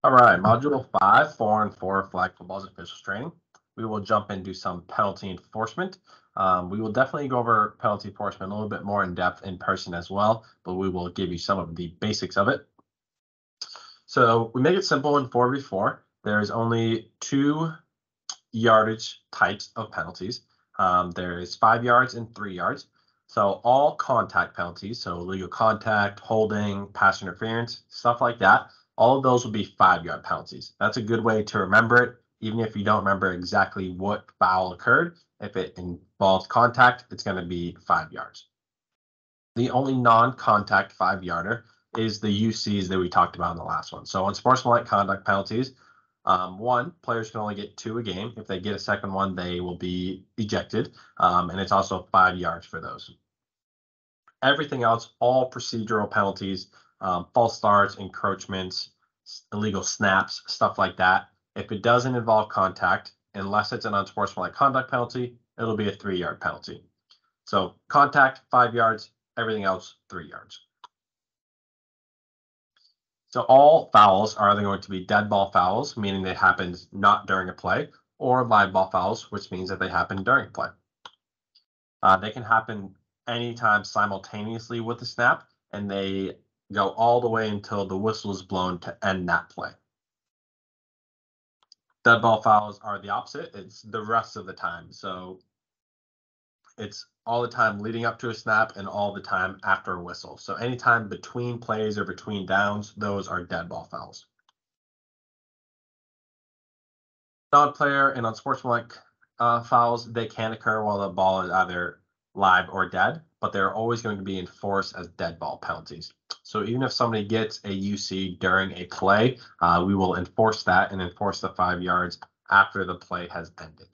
All right, Module 5, 4 and 4 flag football's officials training. We will jump into some penalty enforcement. We will definitely go over penalty enforcement a little bit more in depth in person as well, but we will give you some of the basics of it. So we make it simple in 4v4. There's only two yardage types of penalties. There is 5 yards and 3 yards. So all contact penalties, so illegal contact, holding, pass interference, stuff like that, all of those will be 5-yard penalties. That's a good way to remember it, even if you don't remember exactly what foul occurred. If it involves contact, it's going to be 5 yards. The only non-contact 5-yarder is the UCs that we talked about in the last one. So on sportsmanlike conduct penalties, one, players can only get 2 a game. If they get a second one, they will be ejected, and it's also 5 yards for those. Everything else, all procedural penalties, false starts, encroachments, illegal snaps, stuff like that. If it doesn't involve contact, unless it's an unsportsmanlike conduct penalty, it'll be a 3-yard penalty. So contact, 5 yards, everything else, 3 yards. So all fouls are either going to be dead ball fouls, meaning they happened not during a play, or live ball fouls, which means that they happen during play. They can happen anytime simultaneously with the snap, and they go all the way until the whistle is blown to end that play. Dead ball fouls are the opposite. It's the rest of the time. So it's all the time leading up to a snap and all the time after a whistle. So anytime between plays or between downs, those are dead ball fouls. Non-player and unsportsmanlike fouls, they can occur while the ball is either live or dead, but they're always going to be enforced as dead ball penalties. So even if somebody gets a UC during a play, we will enforce that and enforce the 5 yards after the play has ended.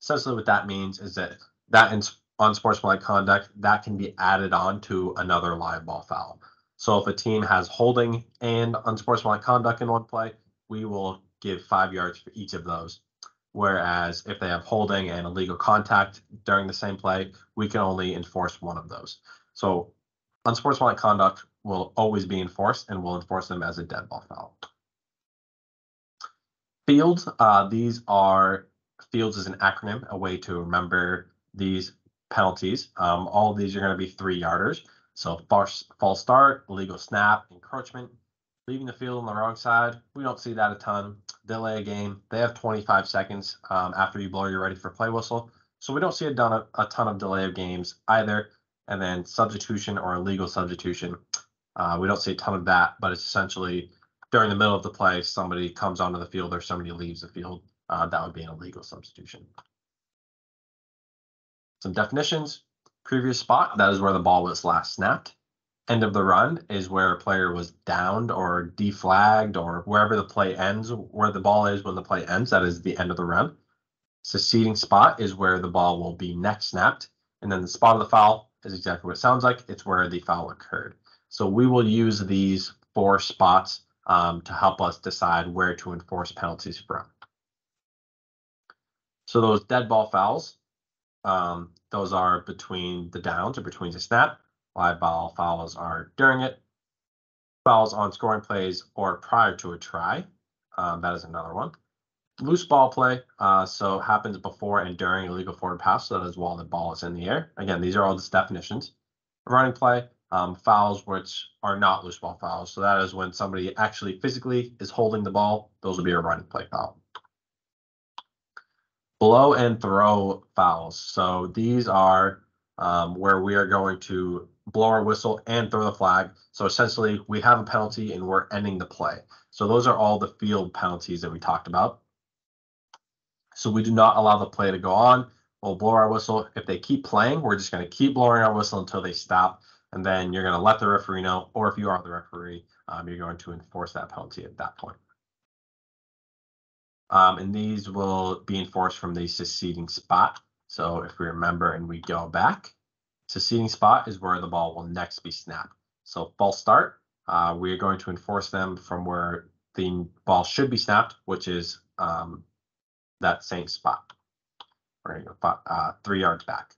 Essentially what that means is that in unsportsmanlike conduct, that can be added on to another live ball foul. So if a team has holding and unsportsmanlike conduct in one play, we will give 5 yards for each of those. Whereas if they have holding and illegal contact during the same play, we can only enforce one of those. So unsportsmanlike conduct will always be enforced, and we'll enforce them as a dead ball foul. Fields, Fields is an acronym, a way to remember these penalties. All of these are going to be 3-yarders. So false start, illegal snap, encroachment, leaving the field on the wrong side. We don't see that a ton. Delay a game. They have 25 seconds after you blow your ready for play whistle. So we don't see a ton of delay of games either. And then substitution or illegal substitution. We don't see a ton of that, but it's essentially during the middle of the play, somebody comes onto the field or somebody leaves the field. That would be an illegal substitution. Some definitions. Previous spot, that is where the ball was last snapped. End of the run is where a player was downed or deflagged or wherever the play ends, where the ball is when the play ends, that is the end of the run. Succeeding spot is where the ball will be next snapped. And then the spot of the foul is exactly what it sounds like. It's where the foul occurred. So we will use these 4 spots to help us decide where to enforce penalties from. So those dead ball fouls, those are between the downs or between the snap. Live ball fouls are during it. Fouls on scoring plays or prior to a try. That is another one. Loose ball play, so happens before and during illegal forward pass, so that is while the ball is in the air. Again, these are all the definitions. Running play, fouls which are not loose ball fouls. So that is when somebody actually physically is holding the ball. Those would be a running play foul. Blow and throw fouls. So these are where we are going to blow our whistle and throw the flag. So essentially, we have a penalty and we're ending the play. So those are all the field penalties that we talked about. So we do not allow the play to go on. We'll blow our whistle. If they keep playing, we're just going to keep blowing our whistle until they stop. And then you're going to let the referee know, or if you are the referee, you're going to enforce that penalty at that point. And these will be enforced from the succeeding spot. So if we remember and we go back, succeeding spot is where the ball will next be snapped. So false start, we are going to enforce them from where the ball should be snapped, which is that same spot. We're going to go 3 yards back.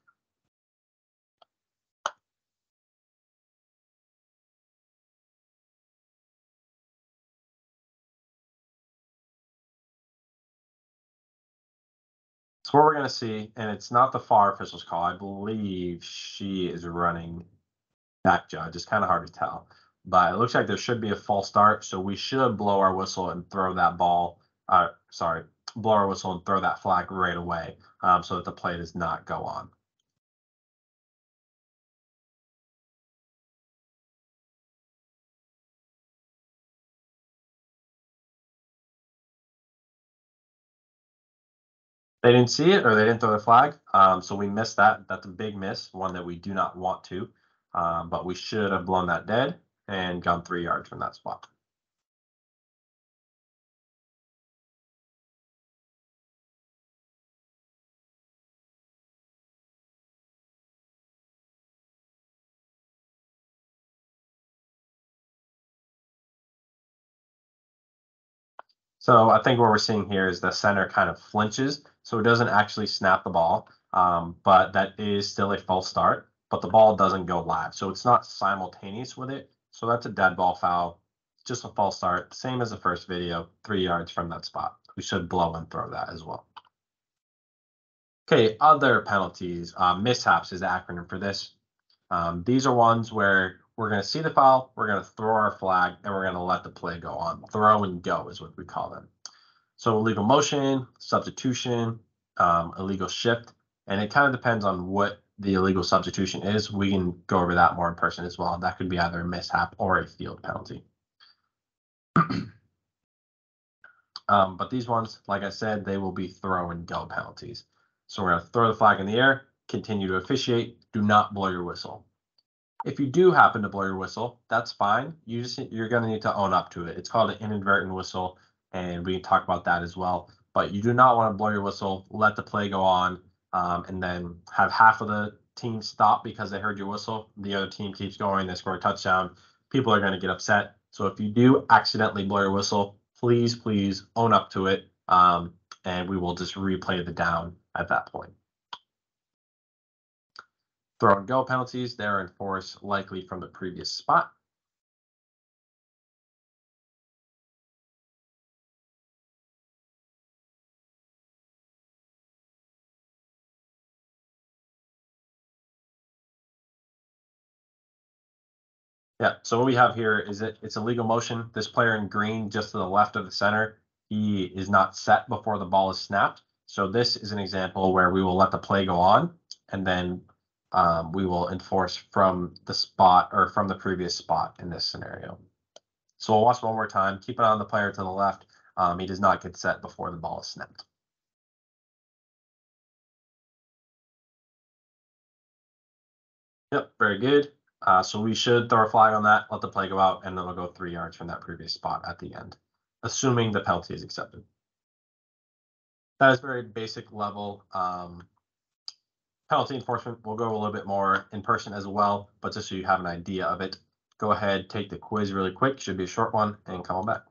So what we're going to see, and it's not the FAR official's call. I believe she is running back judge. It's kind of hard to tell. But it looks like there should be a false start. So we should blow our whistle and throw that ball. Blow our whistle and throw that flag right away so that the play does not go on. They didn't see it or they didn't throw the flag. So we missed that. That's a big miss, one that we do not want to. But we should have blown that dead and gone 3 yards from that spot. So I think what we're seeing here is the center kind of flinches, so it doesn't actually snap the ball, but that is still a false start, but the ball doesn't go live. So it's not simultaneous with it. So that's a dead ball foul, just a false start, same as the first video, 3 yards from that spot. We should blow and throw that as well. Okay, other penalties. Mishaps is the acronym for this. These are ones where we're going to see the foul, we're going to throw our flag, and we're going to let the play go on. Throw and go is what we call them. So illegal motion, substitution, illegal shift, and it kind of depends on what the illegal substitution is. We can go over that more in person as well. That could be either a mishap or a field penalty. But these ones, like I said, they will be throw and go penalties. So we're going to throw the flag in the air, continue to officiate, do not blow your whistle. If you do happen to blow your whistle, that's fine. You're going to need to own up to it. It's called an inadvertent whistle, and we can talk about that as well. But you do not want to blow your whistle, let the play go on, and then have half of the team stop because they heard your whistle. The other team keeps going, they score a touchdown. People are going to get upset. So if you do accidentally blow your whistle, please own up to it, and we will just replay the down at that point. Throw and go penalties, they're enforced likely from the previous spot. Yeah, so what we have here is it's a legal motion. This player in green just to the left of the center, he is not set before the ball is snapped. So this is an example where we will let the play go on, and then we will enforce from the spot or from the previous spot in this scenario. So we'll watch one more time. Keep an eye on the player to the left. He does not get set before the ball is snapped. Yep, very good. So we should throw a flag on that, let the play go out, and then it'll go 3 yards from that previous spot at the end, assuming the penalty is accepted. That is very basic level penalty enforcement. We'll go a little bit more in person as well, but just so you have an idea of it, go ahead, take the quiz really quick. Should be a short one, and come on back.